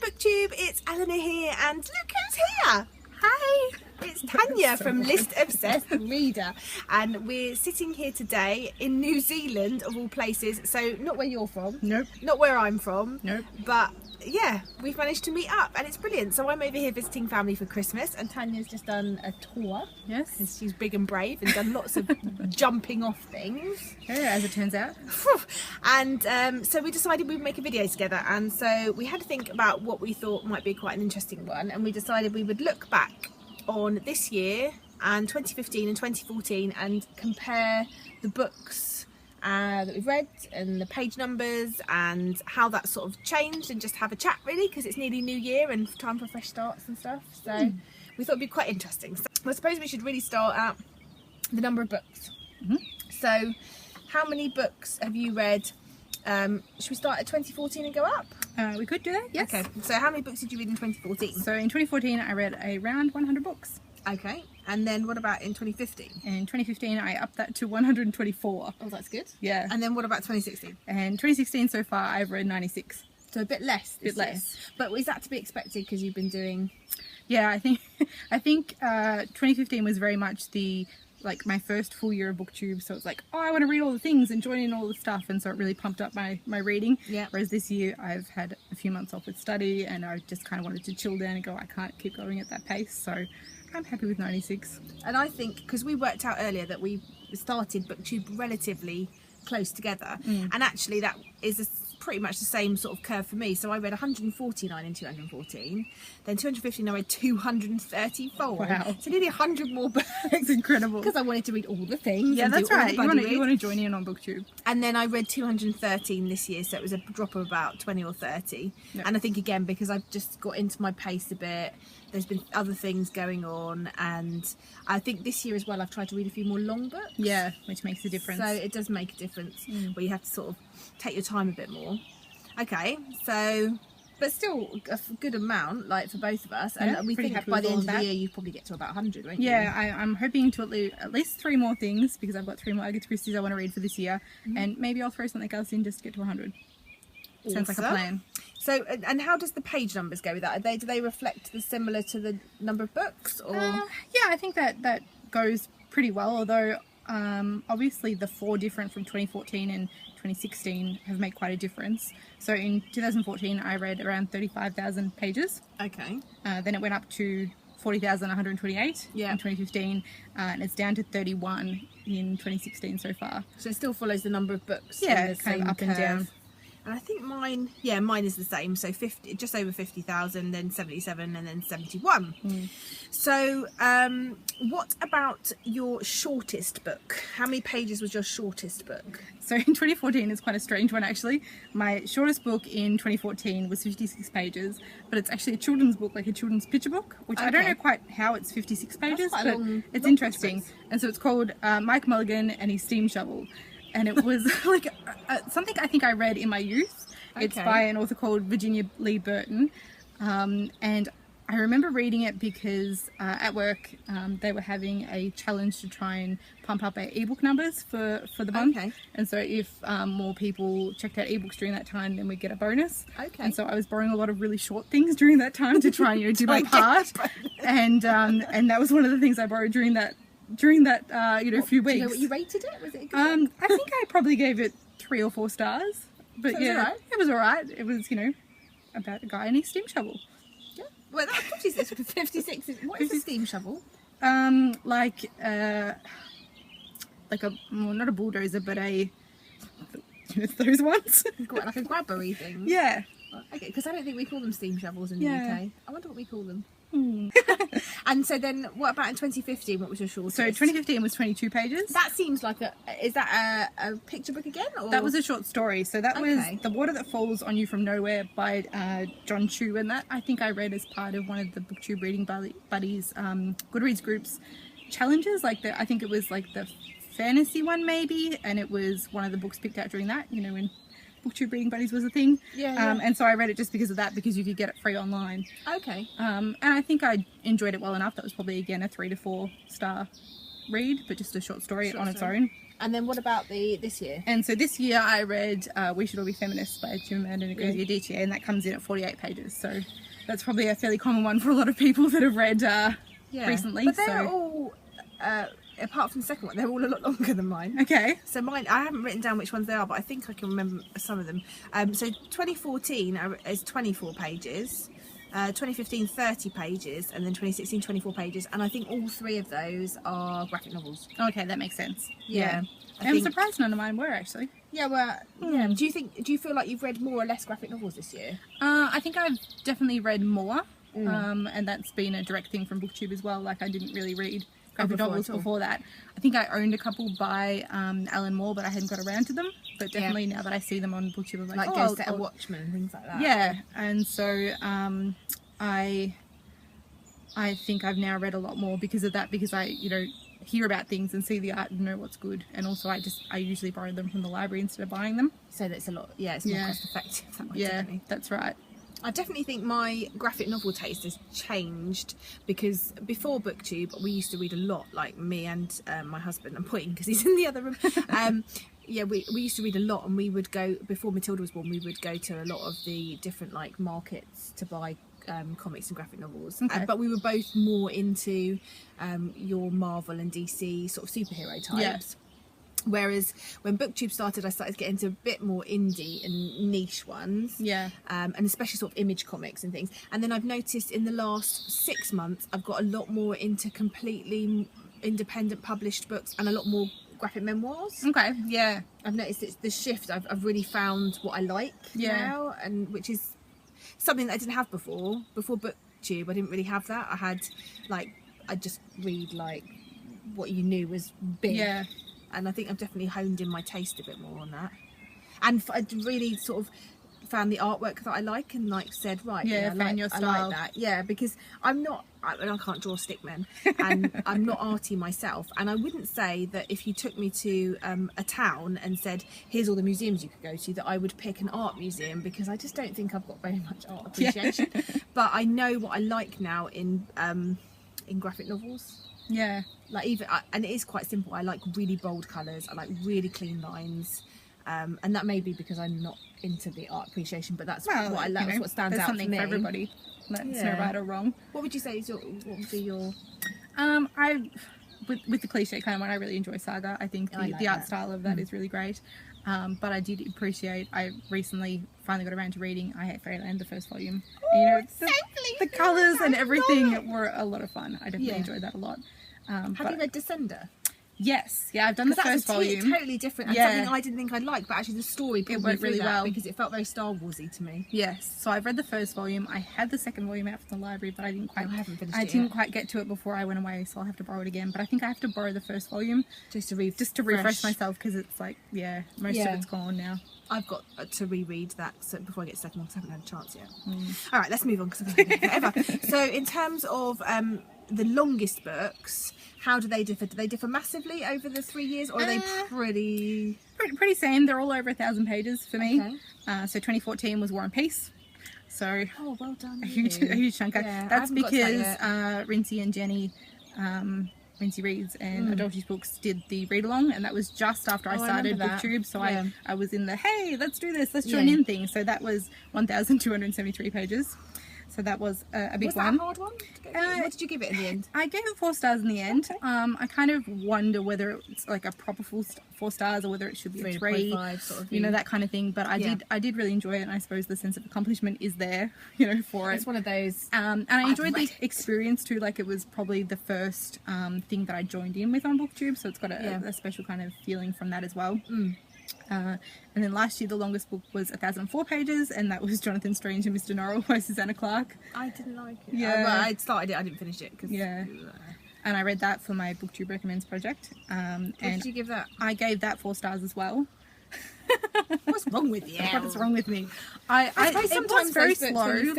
BookTube, it's Eleanor here and look who's here! Hi! It's Tanya from List Obsessed Reader, and we're sitting here today in New Zealand of all places, so not where you're from, Nope. not where I'm from, Nope. but yeah, we've managed to meet up and it's brilliant. So I'm over here visiting family for Christmas and Tanya's just done a tour. Yes. And she's big and brave and done lots of jumping off things. Yeah, as it turns out. And so we decided we'd make a video together, and so we had to think about what we thought might be quite an interesting one, and we decided we would look back on this year and 2015 and 2014 and compare the books that we've read and the page numbers and how that sort of changed, and just have a chat really, because it's nearly New Year and time for fresh starts and stuff. So we thought it'd be quite interesting. So I suppose we should really start at the number of books. So how many books have you read? Should we start at 2014 and go up? We could do that, yes. Okay, so how many books did you read in 2014? So in 2014 I read around 100 books. Okay, and then what about in 2015? In 2015 I upped that to 124. Oh, that's good. Yeah. And then what about 2016? And 2016 so far I've read 96. So a bit less this year. Less. But is that to be expected because you've been doing... Yeah, I think 2015 was very much like my first full year of BookTube, so it's like, oh, I want to read all the things and join in all the stuff, and so it really pumped up my reading. Yeah. Whereas this year I've had a few months off with study and I just kind of wanted to chill down and go, I can't keep going at that pace, so I'm happy with 96. And I think because we worked out earlier that we started BookTube relatively close together, and actually that is pretty much the same sort of curve for me. So I read 149 in 214, then 215 I read 234. Wow. So nearly 100 more books. It's incredible. Because I wanted to read all the things. Yeah, and that's do all right. the buddy You want reads. to join in on BookTube. And then I read 213 this year, so it was a drop of about 20 or 30. Yep. And I think again, because I've just got into my pace a bit, there's been other things going on, and I think this year as well I've tried to read a few more long books. Yeah, which makes a difference. So it does make a difference where you have to sort of take your time a bit more. Okay, so but still a good amount, like for both of us, and Yeah, we pretty think happy by with the all end of of the that. year you probably get to about 100, won't you? Yeah, I'm hoping to at least 3 more things, because I've got 3 more Agatha Christie's I want to read for this year, and maybe I'll throw something else in just to get to 100. Sounds like a Awesome. plan. So, and how does the page numbers go with that? Do they reflect similar to the number of books, or? Yeah, I think that goes pretty well, although obviously the 4 different from 2014 and 2016 have made quite a difference. So in 2014 I read around 35,000 pages. Okay. Then it went up to 40,128 Yeah. in 2015, and it's down to 31 in 2016 so far. So it still follows the number of books. Yeah, in the it's kind of same up and down. curve. And I think mine is the same. So 50, just over 50,000, then 77, and then 71. So, what about your shortest book? How many pages was your shortest book? So in 2014 is quite a strange one actually. My shortest book in 2014 was 56 pages, but it's actually a children's book, like a children's picture book, which I don't Okay. know quite how it's 56 pages, quite a but long- it's long interesting. picture And so it's called Mike Mulligan and his Steam Shovel. And it was like something I think I read in my youth. It's Okay. by an author called Virginia Lee Burton. And I remember reading it because at work they were having a challenge to try and pump up our ebook numbers for the month. Okay. And so if more people checked out ebooks during that time, then we'd get a bonus. Okay. And so I was borrowing a lot of really short things during that time to try and do my Try and get part. And that was one of the things I borrowed during that few weeks. Do you know what you rated it? Was it a good one? I think I probably gave it 3 or 4 stars. But So it was yeah, alright? it was alright. It was, about a guy and his steam shovel. Yeah. Well, that's 56. 56 is, what is a steam shovel? Like a, well, not a bulldozer, but those ones. Like a grabbery thing? Yeah. Okay, because I don't think we call them steam shovels in the Yeah. UK. I wonder what we call them. And so then, what about in 2015? What was your shortest? So 2015 was 22 pages. That seems like is that a picture book again? Or? That was a short story. So that was Okay. The Water That Falls on You From Nowhere by John Chu, and that I think I read as part of one of the BookTube Reading Buddies Goodreads groups challenges. I think it was like the fantasy one maybe, and it was one of the books picked out during that. When BookTube Reading Buddies was a thing. Yeah. And so I read it just because of that, because you could get it free online. Okay. And I think I enjoyed it well enough. That was probably again a 3 to 4 star read, but just a short story on its own. And then what about this year? And so this year I read We Should All Be Feminists by Chimamanda Ngozi Adichie, and that comes in at 48 pages. So that's probably a fairly common one for a lot of people that have read recently. But they're all, apart from the second one, they're all a lot longer than mine. Okay. So mine, I haven't written down which ones they are, but I think I can remember some of them. So 2014 is 24 pages. 2015 30 pages, and then 2016 24 pages, and I think all three of those are graphic novels. Okay, that makes sense. I'm surprised none of mine were actually. Yeah. Do you feel like you've read more or less graphic novels this year? I think I've definitely read more, and that's been a direct thing from BookTube as well. Like I didn't really read graphic novels before that. I think I owned a couple by Alan Moore, but I hadn't got around to them. But definitely now that I see them on BookTube, I'm like, Ghost Set a Watchman and things like that. Yeah, and so I think I've now read a lot more because of that, because I hear about things and see the art and know what's good, and also I usually borrow them from the library instead of buying them. So that's a lot. Yeah, it's more cost effective that way. Yeah, definitely. That's right. I definitely think my graphic novel taste has changed, because before BookTube we used to read a lot, like me and my husband. I'm pointing because he's in the other room. We used to read a lot, and we would go, before Matilda was born, we would go to a lot of the different like markets to buy comics and graphic novels. Okay. But we were both more into your Marvel and DC sort of superhero types. Yeah. Whereas when BookTube started, I started to get into a bit more indie and niche ones. Yeah. And especially sort of image comics and things. And then I've noticed in the last 6 months, I've got a lot more into completely independent published books and a lot more graphic memoirs. Okay. Yeah. I've noticed it's the shift. I've really found what I like now, and which is something that I didn't have before. Before BookTube, I didn't really have that. I just read like what you knew was big. Yeah. And I think I've definitely honed in my taste a bit more on that. And I really sort of found the artwork that I like, and like said, right, found your style. I like that. Yeah, because I can't draw stickmen, and I'm not arty myself. And I wouldn't say that if you took me to a town and said, here's all the museums you could go to, that I would pick an art museum, because I just don't think I've got very much art appreciation. But I know what I like now in graphic novels. Yeah. Like and it is quite simple. I like really bold colours. I like really clean lines, and that may be because I'm not into the art appreciation. But that's what I like. That's what stands out for me. There's something for everybody. That's no right or wrong. What would you say is what would be your? With the cliche kind of one, I really enjoy Saga. I think the art style of that is really great. But I did appreciate. I recently finally got around to reading I Hate Fairyland, the first volume. And, the colours and everything were a lot of fun. I definitely enjoyed that a lot. Have you read Descender? Yes, I've done the first volume. Totally different, and something I didn't think I'd like, but actually the story went really well, because it felt very Star Warsy to me. Yes, so I've read the first volume. I had the second volume out from the library, but I didn't quite. I haven't finished I didn't quite get to it before I went away, so I'll have to borrow it again. But I think I have to borrow the first volume just to refresh myself, because it's like most of it's gone now. I've got to reread that before I get the second one, because I haven't had a chance yet. All right, let's move on, because I've been doing it forever. So in terms of the longest books, how do they differ? Do they differ massively over the 3 years, or are they pretty same? They're all over 1,000 pages for me. Okay. So 2014 was War and Peace. So well done. A huge chunk. Yeah, that's because Rincey and Jenny, Rincey Reads and Adultish Books did the read along, and that was just after I started BookTube. So I was in the hey, let's do this, let's join in thing. So that was 1,273 pages. So that was a big one. Was that a hard one? What did you give it in the end? I gave it 4 stars in the end. Okay. I kind of wonder whether it's like a proper 4 stars, or whether it should be a 3, sort of thing. That kind of thing. But I did really enjoy it, and I suppose the sense of accomplishment is there, for it. It's one of those. And I enjoyed the experience too. Like, it was probably the first thing that I joined in with on BookTube, so it's got a special kind of feeling from that as well. And then last year the longest book was 1,004 pages, and that was Jonathan Strange and Mr. Norrell by Susanna Clarke. I didn't like it. Yeah. Well, I started it, I didn't finish it. And I read that for my BookTube Recommends project. What did you give that? I gave that 4 stars as well. What's wrong with you? What is wrong with me? I suppose sometimes it was very slow.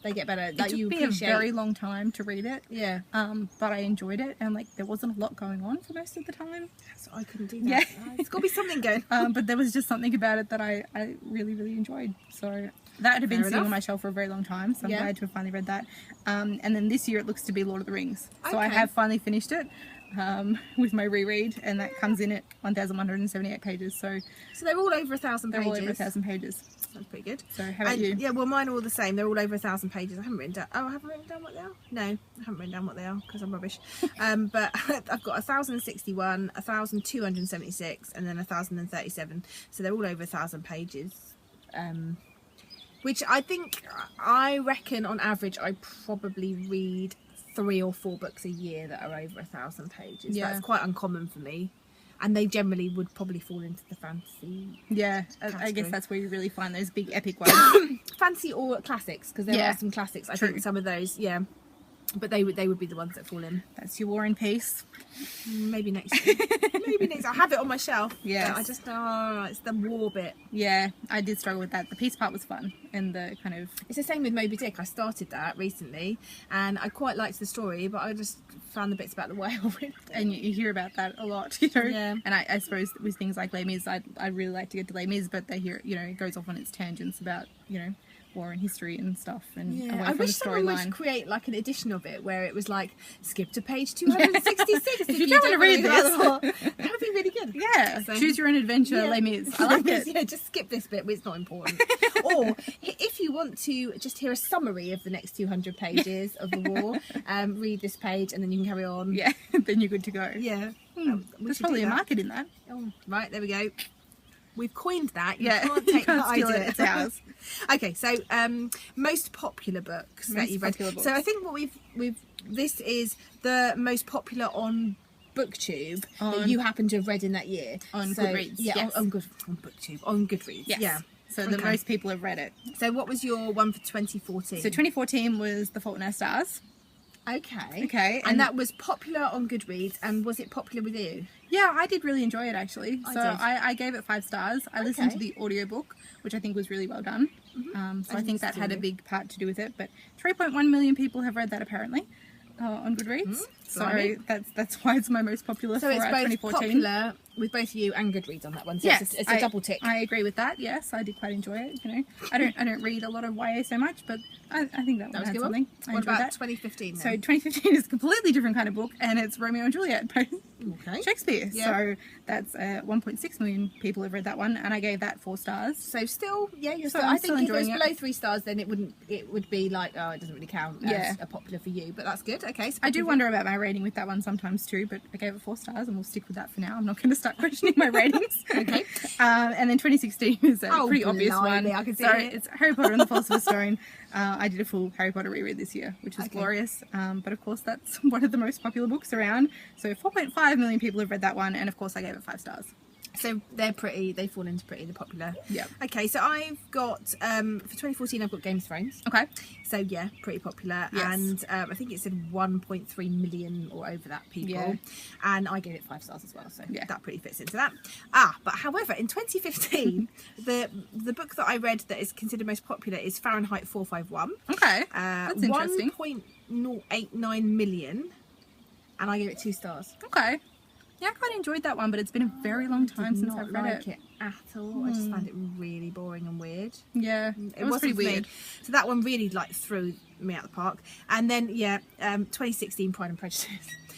They get better. It took me a very long time to read it. Yeah. But I enjoyed it, and there wasn't a lot going on for most of the time. So I couldn't do that. Yeah. It's got to be something going. But there was just something about it that I really, really enjoyed. So that had been sitting on my shelf for a very long time. So I'm glad to have finally read that. And then this year it looks to be Lord of the Rings. So I have finally finished it. with my reread, and that comes in at 1,178 pages. So they're all over 1,000 pages. they're all over 1,000 pages. That's pretty good. So how about you? Yeah, well, mine are all the same. They're all over 1,000 pages. I haven't written down. Oh, I haven't written down what they are. No, I haven't written down what they are because I'm rubbish. But I've got 1,061, 1,276, and then 1,037. So they're all over 1,000 pages. Which I reckon on average I probably read 3 or 4 books a year that are over 1,000 pages. Yeah. That's quite uncommon for me. And they generally would probably fall into the fantasy. Yeah, I category. guess that's where you really find those big epic ones. Fantasy or classics, because there are some classics. I True. think some of those, yeah. But they would be the ones that fall in. That's your War and Peace. Maybe next year. Maybe next. I have it on my shelf. Yes. I just it's the war bit. Yeah, I did struggle with that. The peace part was fun, and the kind of... It's the same with Moby Dick. I started that recently, and I quite liked the story, but I just found the bits about the whale. And you hear about that a lot, you know. Yeah. And I suppose with things like Les Mis, I really like to get to Les Mis, but they hear, you know, it goes off on its tangents about, you know, war and history and stuff, and away I from the wish someone would storyline. create like an edition of it where it was like skip to page 266 If you don't want to read this. that would be really good. Yeah, So- choose your own adventure, Les Mis. I like it. Yeah, just skip this bit, but it's not important. Or if you want to just hear a summary of the next 200 pages of the war, read this page and then you can carry on. Yeah, then you're good to go. Yeah. There's probably a market in that. Oh, right, there we go. We've coined that. You Yeah, can't you take can't that steal idea. it. It's ours. Okay, so most popular books that Most you've read. popular books. So I think what we've this is the most popular on BookTube that you happen to have read in that year. On So, Goodreads, yeah, yes. on BookTube, on Goodreads. Yes. Yeah. So the Okay. most people have read it. So what was your one for 2014? So 2014 was The Fault in Our Stars. Okay. Okay, And and- that was popular on Goodreads, and was it popular with you? Yeah, I did really enjoy it actually. I So did. I gave it 5 stars. I listened to Okay. the audiobook, which I think was really well done. So I think that had a big part to do with it. But 3.1 million people have read that apparently on Goodreads. So blimey. that's why it's my most popular So for it's both 2014. popular with both you and Goodreads on that one. So Yes, it's a double tick. I agree with that. Yes, I did quite enjoy it. You know, I don't read a lot of YA so much, but I think that one That was a had good something. one. I What enjoyed about that. 2015 then? So 2015 is a completely different kind of book, and it's Romeo and Juliet by Okay. Shakespeare. Yeah. So that's 1.6 million people have read that one, and I gave that 4 stars. So still, yeah, you're So still. I'm I think still if it was enjoying it. below 3 stars, then it would be like, oh, it doesn't really count as Yeah. a popular for you. But that's good. Okay. So I do popular- wonder about my rating with that one sometimes too, but I gave it 4 stars, and we'll stick with that for now. I'm not going to start questioning my ratings. Okay. And then 2016 is a Oh, pretty obvious blimey, one. I can see so it. it's Harry Potter and the Philosopher's Stone. I did a full Harry Potter reread this year, which is Okay. glorious. But of course, that's one of the most popular books around. So 4.5 million people have read that one, and of course, I gave it 5 stars. So they fall into pretty the popular. Yeah. Okay, so I've got for 2014 I've got Game of Thrones. Okay. So yeah, pretty popular, Yes. and I think it said 1.3 million or over that people, Yeah. and I gave it 5 stars as well. So Yeah. that pretty fits into that. But however, in 2015, the book that I read that is considered most popular is Fahrenheit 451. Okay. That's interesting. 1.089 million, and I gave it 2 stars. Okay. Yeah, I quite enjoyed that one, but it's been a very long time Did since not I've read like it. it at all. I just found it really boring and weird. Yeah, it was wasn't pretty for me. weird. So that one really like threw me out the park. And then 2016 Pride and Prejudice.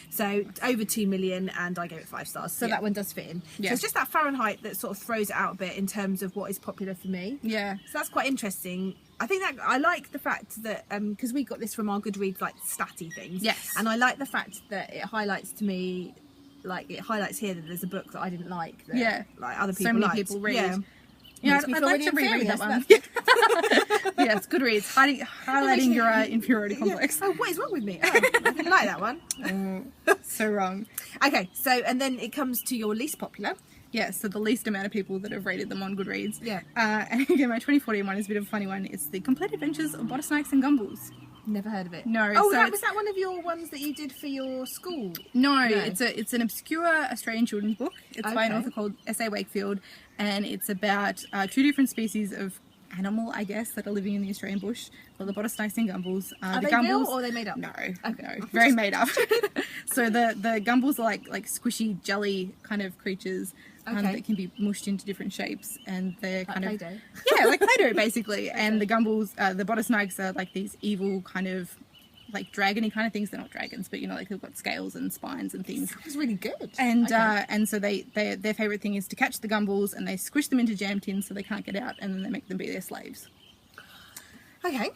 So over 2 million, and I gave it 5 stars. So Yeah. that one does fit in. Yeah. So it's just that Fahrenheit that sort of throws it out a bit in terms of what is popular for me. Yeah. So that's quite interesting. I think that I like the fact that because we got this from our Goodreads like statty things. Yes. And I like the fact that it highlights to me. Like it highlights here that there's a book that I didn't like. That, Yeah. like other people So many liked. people read. Yeah. Yeah, Makes me I'd feel like really to reread that inferior, one. so Yes, Goodreads, highlighting your inferiority complex. Oh, what is wrong with me? Oh, I didn't like that one. So wrong. Okay, so and then it comes to your least popular. Yeah, so the least amount of people that have rated them on Goodreads. Yeah. And again, my 2014 one is a bit of a funny one. It's The Complete Adventures of Bottlesnakes and Gumballs. Never heard of it. No, Oh, so was that one of your ones that you did for your school? No, it's an obscure Australian children's book. It's by an Okay. author called S.A. Wakefield, and it's about 2 different species of animal, I guess, that are living in the Australian bush, called the bottlesnakes and gumballs. Are The they real or are they made up? No, Okay. no, very made up. So the gumballs are like squishy jelly kind of creatures Okay. that can be mushed into different shapes, and they're kind of Play-Doh. yeah, like Play-Doh basically. And the gumballs, the bottlesnakes are like these evil kind of like dragony kind of things. They're not dragons, but you know, like they've got scales and spines and things. It's really good. And Okay. and so their favorite thing is to catch the gumballs, and they squish them into jam tins so they can't get out, and then they make them be their slaves. Okay.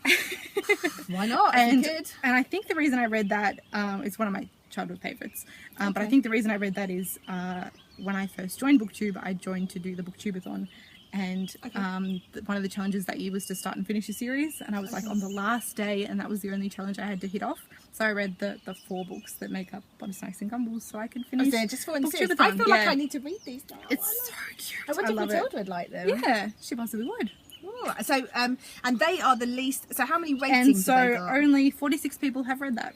Why not? And If you could. and I think the reason I read that, it's one of my childhood favorites. But I Okay. think the reason I read that is when I first joined BookTube, I joined to do the BookTubeathon. And one of the challenges that year was to start and finish a series, and I was like on the last day, and that was the only challenge I had to hit off. So I read the 4 books that make up Body Snacks and Gumballs, so I could finish. So just for one series. BookTubeathon. I feel like I need to read these now. It's so cute. I wonder if love Matilda it. would like them. Yeah, she possibly would. Oh, so and they are the least. So how many And ratings so have they got? only 46 people have read that.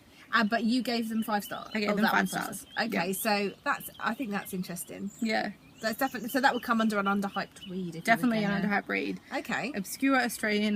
But you gave them 5 stars. I gave them that 5 one stars. Okay, so I think that's interesting. Yeah, That's definitely, so that would come under an underhyped read. If definitely you an were gonna- underhyped read. Okay. Obscure Australian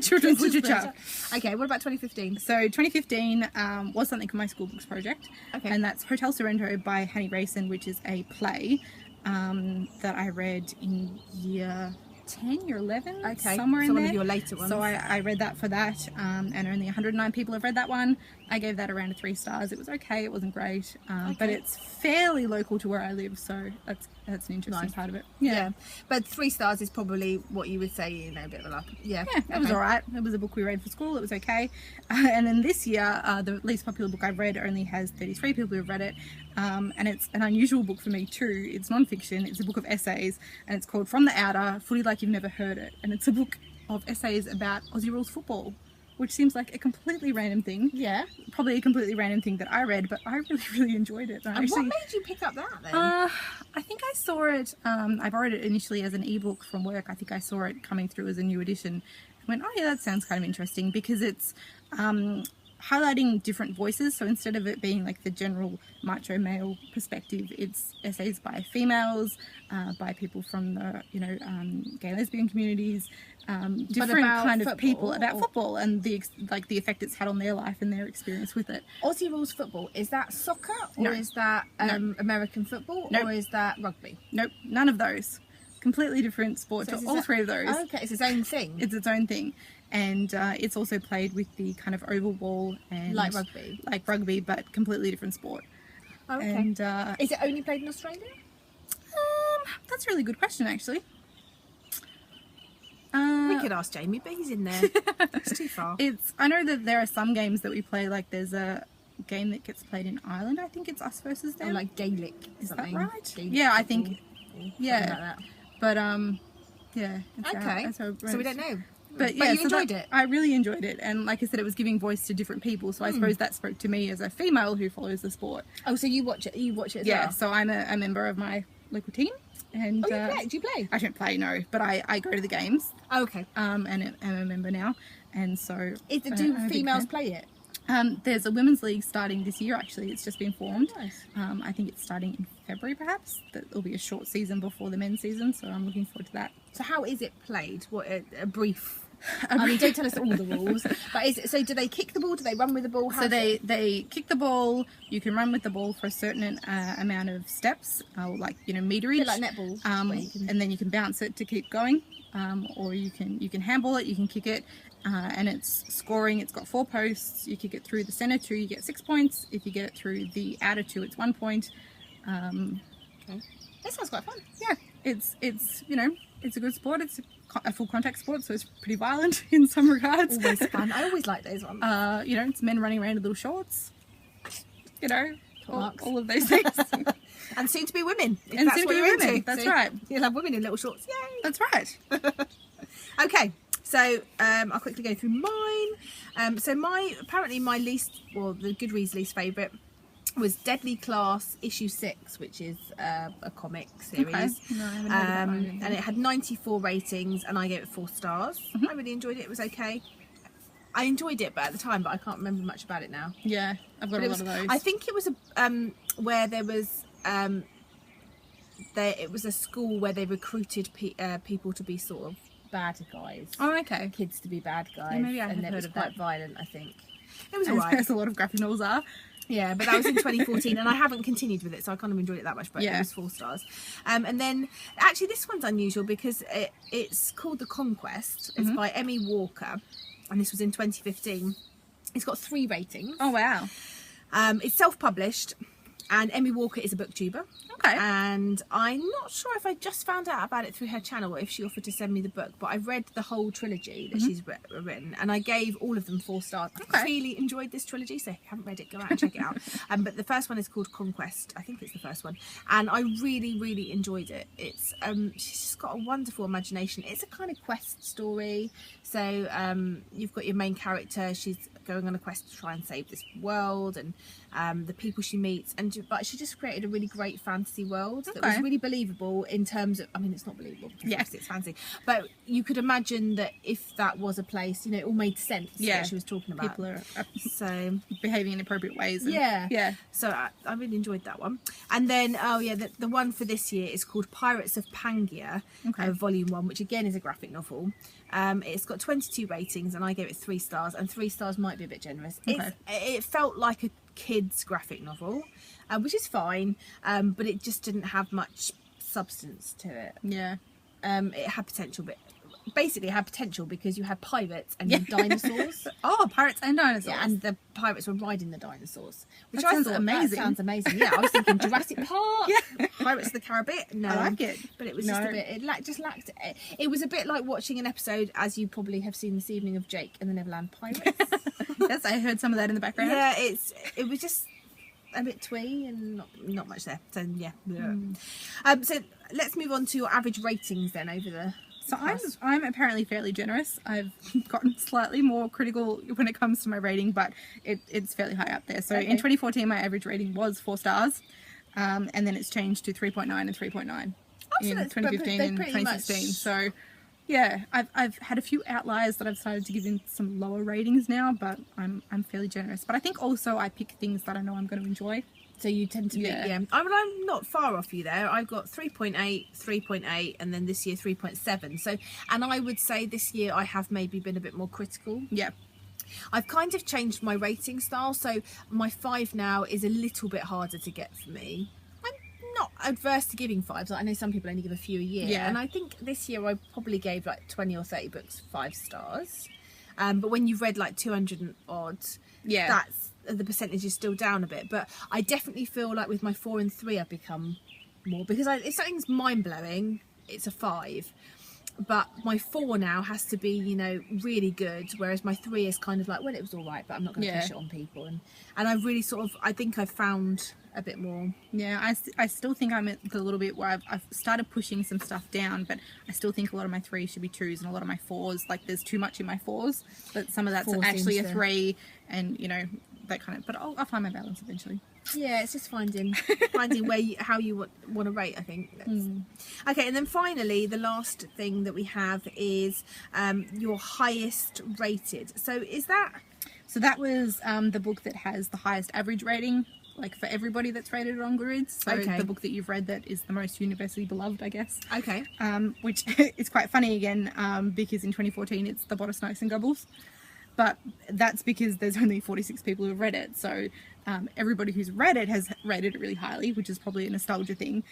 children's literature. Okay, what about 2015? So 2015 was something for my school books project, Okay. and that's Hotel Sorrento by Hanny Rayson, which is a play that I read in year 10, year 11, Okay, somewhere so in one there. of your later ones. So I read that for that, and only 109 people have read that one. I gave that around 3 stars. It was okay, it wasn't great, but Okay. it's fairly local to where I live, so that's an interesting Nice. part of it. Yeah. But 3 stars is probably what you would say, you know, a bit of a luck. Yeah. Yeah, it was okay. all right. It was a book we read for school. It was okay. And then this year, the least popular book I've read only has 33 people who've read it. And it's an unusual book for me too. It's non-fiction. It's a book of essays, and it's called From the Outer, Footy Like You've Never Heard It. And it's a book of essays about Aussie rules football, which seems like a completely random thing. Yeah. Probably a completely random thing that I read, but I really, really enjoyed it. And what made you pick up that then? I think I saw it, I borrowed it initially as an ebook from work. I think I saw it coming through as a new edition. I went, oh yeah, that sounds kind of interesting, because it's highlighting different voices. So instead of it being like the general macho male perspective, it's essays by females, by people from the, you know, gay lesbian communities, different about kind of football, people about or- football and the effect it's had on their life and their experience with it. Aussie rules football, is that soccer or No. is that No. American football No. or is that rugby? Nope, none of those. Completely different sport So to is all that- 3 of those. Okay, it's its own thing. It's its own thing, and it's also played with the kind of oval ball and Like rugby? but completely different sport. Okay. And Is it only played in Australia? that's a really good question, actually. We could ask Jamie, but he's in there. It's too far. I know that there are some games that we play. Like there's a game that gets played in Ireland. I think it's us versus them. Or like Gaelic. Is that something. right? Gaelic Yeah, I football, think. or Yeah. something like that. But yeah. it's Okay. that's how it So we works. don't know. But yeah, you so enjoyed that- it. I really enjoyed it, and like I said, it was giving voice to different people. So I suppose that spoke to me as a female who follows the sport. Oh, so you watch it? You watch it as Yeah, well? so I'm a member of my local team, and Oh, you play? Do you play? I don't play, no, but I go to the games, Oh, okay. and am a member now, and so Do I'm a big females fan. play it? There's a women's league starting this year. Actually, it's just been formed. Nice. I think it's starting in February, perhaps. That'll be a short season before the men's season, so I'm looking forward to that. So how is it played? What a brief. I mean, don't tell us all the rules. But is it, so do they kick the ball? Do they run with the ball? So they kick the ball. You can run with the ball for a certain amount of steps, like meterage. Bit like netball, where you can- and then you can bounce it to keep going, or you can handball it. You can kick it, and it's scoring. It's got 4 posts. You kick it through the center 2, you get 6 points. If you get it through the outer 2, it's 1 point. Okay. That sounds quite fun. Yeah, it's it's a good sport. It's a full contact sport, so it's pretty violent in some regards. Always fun. I always like those ones. It's men running around in little shorts. Marks. All of those things. And soon to be women. If And that's soon to what be you're women, into. that's So right. You'll have women in little shorts. Yay! That's right. Okay, so I'll quickly go through mine. So apparently my the Goodreads least favourite was Deadly Class issue 6, which is a comic series. Okay. No, I haven't heard of that one. And it had 94 ratings, and I gave it 4 stars. Mm-hmm. I really enjoyed it. It was okay. I enjoyed it, but at the time, but I can't remember much about it now. Yeah, I've got But a it lot was, of those. I think it was where there was it was a school where they recruited people to be sort of bad guys. Oh, okay. Kids to be bad guys. Yeah, maybe I and have it was heard of quite that. violent, I think. It was As, alright. as a lot of graphic novels are. Yeah, but that was in 2014, and I haven't continued with it, so I kind of enjoyed it that much. But Yeah. it was 4 stars. And then actually, this one's unusual because it's called The Conquest. It's by Emmy Walker, and this was in 2015. It's got 3 ratings. Oh wow. It's self-published, and Emmy Walker is a booktuber. Okay. And I'm not sure if I just found out about it through her channel or if she offered to send me the book, but I've read the whole trilogy that she's written, and I gave all of them 4 stars. I really enjoyed this trilogy, so if you haven't read it, go out and check it out. But the first one is called Conquest. I think it's the first one, and I really enjoyed it. It's she's just got a wonderful imagination. It's a kind of quest story. So you've got your main character. She's going on a quest to try and save this world, and the people she meets, but she just created a really great fantasy world that was really believable in terms of, I mean, it's not believable because it's fancy, but you could imagine that if that was a place, you know, it all made sense what she was talking about. People are so behaving in appropriate ways. And, so I really enjoyed that one. And then the one for this year is called Pirates of Pangaea, Volume 1, which again is a graphic novel. It's got 22 ratings, and I gave it 3 stars, and 3 stars might be a bit generous. It felt like a kid's graphic novel, which is fine, but it just didn't have much substance to it. It had potential, but basically it had potential because you had pirates and dinosaurs. Pirates and dinosaurs. Yeah, and the pirates were riding the dinosaurs, which that I sounds thought amazing. That sounds amazing. Yeah, I was thinking Jurassic Park, Pirates of the Caribbean. No, I like it, but it was just a bit. It just lacked. It was a bit like watching an episode, as you probably have seen this evening, of Jake and the Neverland Pirates. Yes, I heard some of that in the background. Yeah, it was just a bit twee and not much there. So yeah. So let's move on to your average ratings then over the. So I'm apparently fairly generous. I've gotten slightly more critical when it comes to my rating, but it's fairly high up there. So in 2014, my average rating was 4 stars, and then it's changed to 3.9 and 3.9 in 2015 and 2016. So yeah, I've had a few outliers that I've started to give in some lower ratings now, but I'm fairly generous. But I think also I pick things that I know I'm going to enjoy. So you tend to be, I mean, I'm not far off you there. I've got 3.8, 3.8, and then this year 3.7. So, and I would say this year I have maybe been a bit more critical. Yeah. I've kind of changed my rating style. So my 5 now is a little bit harder to get for me. I'm not adverse to giving 5s. Like, I know some people only give a few a year. Yeah. And I think this year I probably gave like 20 or 30 books 5 stars. But when you've read like 200 and odd, that's the percentage is still down a bit. But I definitely feel like with my 4 and 3 I've become more, because if something's mind-blowing, it's a 5. But my 4 now has to be, you know, really good, whereas my 3 is kind of like, well, it was all right, but I'm not going to push it on people. And I've really sort of, I think I've found a bit more. Yeah, I still think I'm at the little bit where I've started pushing some stuff down, but I still think a lot of my 3s should be 2s, and a lot of my 4s, like there's too much in my 4s, but some of that's actually a 3, and you know, that kind of, but I'll find my balance eventually. Yeah, it's just finding where how you want to rate, I think. Okay, and then finally the last thing that we have is your highest rated. So that was the book that has the highest average rating, like for everybody that's rated on Goodreads. So the book that you've read that is the most universally beloved, I guess. Okay. Which is quite funny again, because in 2014 it's The Bodice Knights and Gobbles. But that's because there's only 46 people who have read it. So everybody who's read it has rated it really highly, which is probably a nostalgia thing.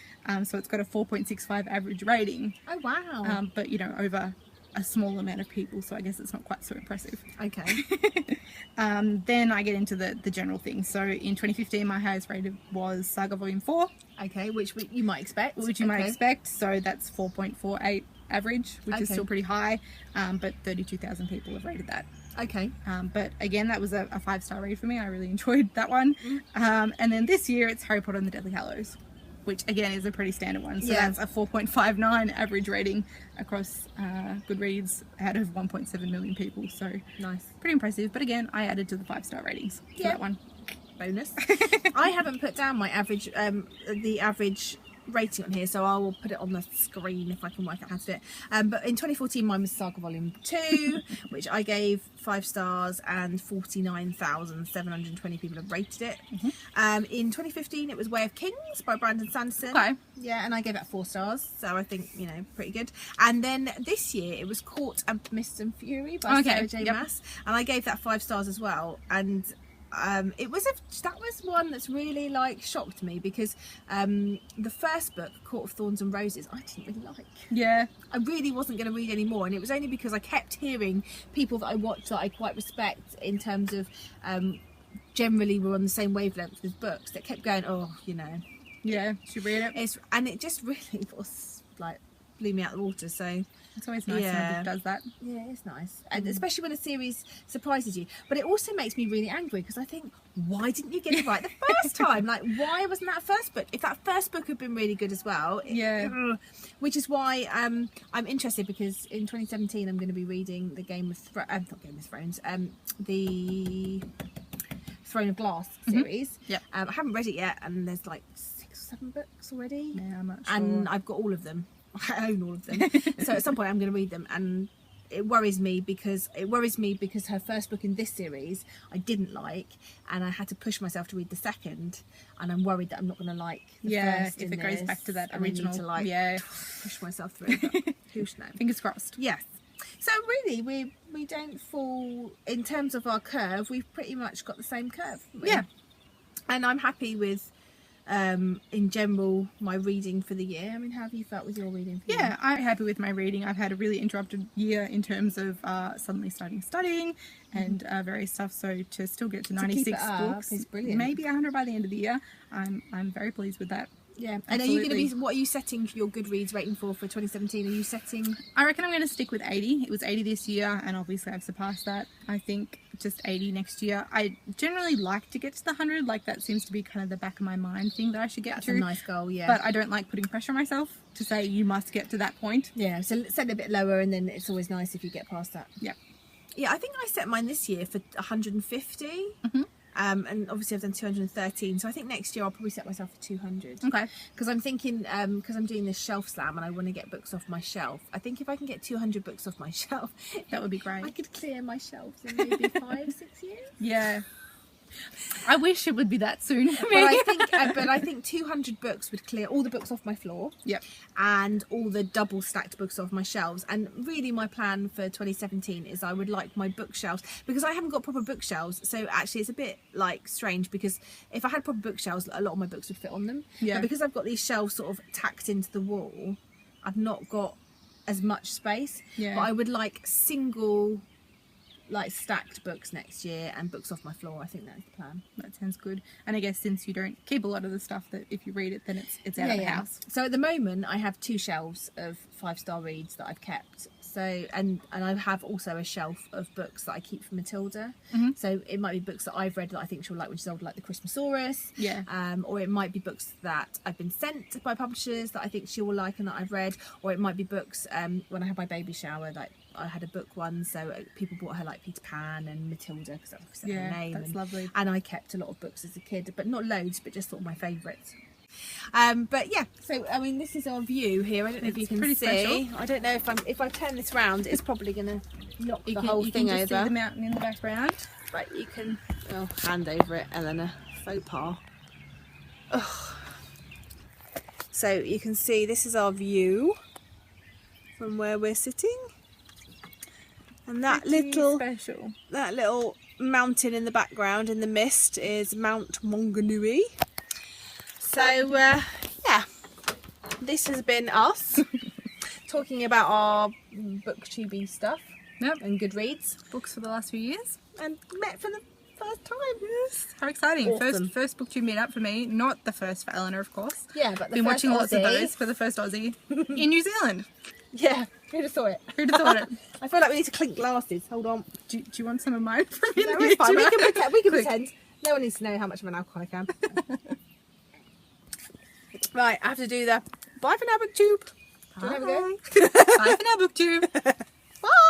So it's got a 4.65 average rating. Oh, wow. But, you know, over a small amount of people. So I guess it's not quite so impressive. Okay. Then I get into the general thing. So in 2015, my highest rated was Saga Volume 4. Okay, which you might expect. Which you might expect. So that's 4.48 average, which is still pretty high. But 32,000 people have rated that. Okay. But again, that was a 5-star read for me. I really enjoyed that one. And then this year it's Harry Potter and the Deathly Hallows, which again is a pretty standard one. So that's a 4.59 average rating across Goodreads out of 1.7 million people. So nice. Pretty impressive. But again, I added to the 5-star ratings for that one. Bonus. I haven't put down my average, the average rating on here, so I will put it on the screen if I can work out how to do it. But in 2014 mine was Saga Volume 2, which I gave 5 stars, and 49,720 people have rated it. In 2015 it was Way of Kings by Brandon Sanderson. Yeah, and I gave that 4 stars, so I think, you know, pretty good. And then this year it was Court and Mist and Fury by Sarah J Maas, and I gave that 5 stars as well. And that was one that's really like shocked me, because the first book, Court of Thorns and Roses, I didn't really like. Yeah. I really wasn't going to read any more, and it was only because I kept hearing people that I watch that I quite respect in terms of generally we're on the same wavelength with books, that kept going, oh, you know, yeah, should read it. And it just really was like blew me out of the water. So it's always nice when a book does that. Yeah, it's nice, and especially when a series surprises you. But it also makes me really angry, because I think, why didn't you get it right the first time? Like, why wasn't that first book? If that first book had been really good as well, which is why I'm interested, because in 2017 I'm going to be reading the the Throne of Glass series. I haven't read it yet, and there's like 6 or 7 books already. Yeah, I'm not sure. And I've got all of them. I own all of them. So at some point I'm going to read them, and it worries me because her first book in this series I didn't like, and I had to push myself to read the second, and I'm worried that I'm not going to like the first. If it goes back to that and original, I need to push myself through. But who's knows? Fingers crossed. Yes. So really, we don't fall in terms of our curve. We've pretty much got the same curve. Yeah. And I'm happy with, in general, my reading for the year. I mean, how have you felt with your reading for the year? I'm happy with my reading. I've had a really interrupted year in terms of suddenly starting studying and various stuff. So to still get to 96 books, is brilliant. Maybe 100 by the end of the year. I'm very pleased with that. Yeah, and absolutely. Are you going to be? What are you setting your Goodreads rating for 2017? Are you setting? I reckon I'm going to stick with 80. It was 80 this year, and obviously I've surpassed that. I think just 80 next year. I generally like to get to the 100. Like, that seems to be kind of the back of my mind thing that I should get That's to. a nice goal, yeah. But I don't like putting pressure on myself to say you must get to that point. Yeah, so set it a bit lower, and then it's always nice if you get past that. Yeah. Yeah, I think I set mine this year for 150. And obviously I've done 213, so I think next year I'll probably set myself for 200. Okay. Because I'm thinking, because I'm doing this shelf slam and I want to get books off my shelf. I think if I can get 200 books off my shelf, that would be great. I could clear my shelves in maybe 5-6 years. Yeah. I wish it would be that soon. But I think 200 books would clear all the books off my floor. Yep. And all the double stacked books off my shelves. And really my plan for 2017 is I would like my bookshelves, because I haven't got proper bookshelves. So actually it's a bit like strange, because if I had proper bookshelves, a lot of my books would fit on them. Yeah. But because I've got these shelves sort of tacked into the wall, I've not got as much space. Yeah. But I would like single, like, stacked books next year and books off my floor. I think that's the plan. That sounds good. And I guess since you don't keep a lot of the stuff, that if you read it, then it's out of the house. So at the moment I have 2 shelves of 5-star reads that I've kept. So and I have also a shelf of books that I keep for Matilda. So it might be books that I've read that I think she'll like when she's older, like the Christmasaurus. Yeah. Or it might be books that I've been sent by publishers that I think she will like and that I've read. Or it might be books when I had my baby shower, like I had a book one, so people bought her like Peter Pan and Matilda, because that's obviously her name. That's lovely. And I kept a lot of books as a kid, but not loads, but just sort of my favourites. But yeah, so I mean, this is our view here. I don't know if you can see. Special. I don't know if I turn this round, it's probably going to knock the whole thing you can over. just see the mountain in the background. Right, you can hand over it, Eleanor. Faux pas. Ugh. So you can see this is our view from where we're sitting, and that little mountain in the background in the mist is Mount Maunganui. So yeah, this has been us talking about our booktubey stuff. Yep. And Goodreads Books for the last few years. and met for the first time. Yes. How exciting. Awesome. First booktube meetup for me. Not the first for Eleanor, of course. Yeah, but the Been first watching lots of Aussie. those for the first Aussie in New Zealand. Yeah, who'd have thought it? Who'd have thought it? I feel like we need to clink glasses. Hold on. Do you want some of mine from in No, the it's fine. We YouTube? can pretend. We can Quick. pretend. No one needs to know how much of an alcoholic I am. Right, I have to do the bye for now, booktube. Do you want to have a go? Bye for now, booktube. Bye.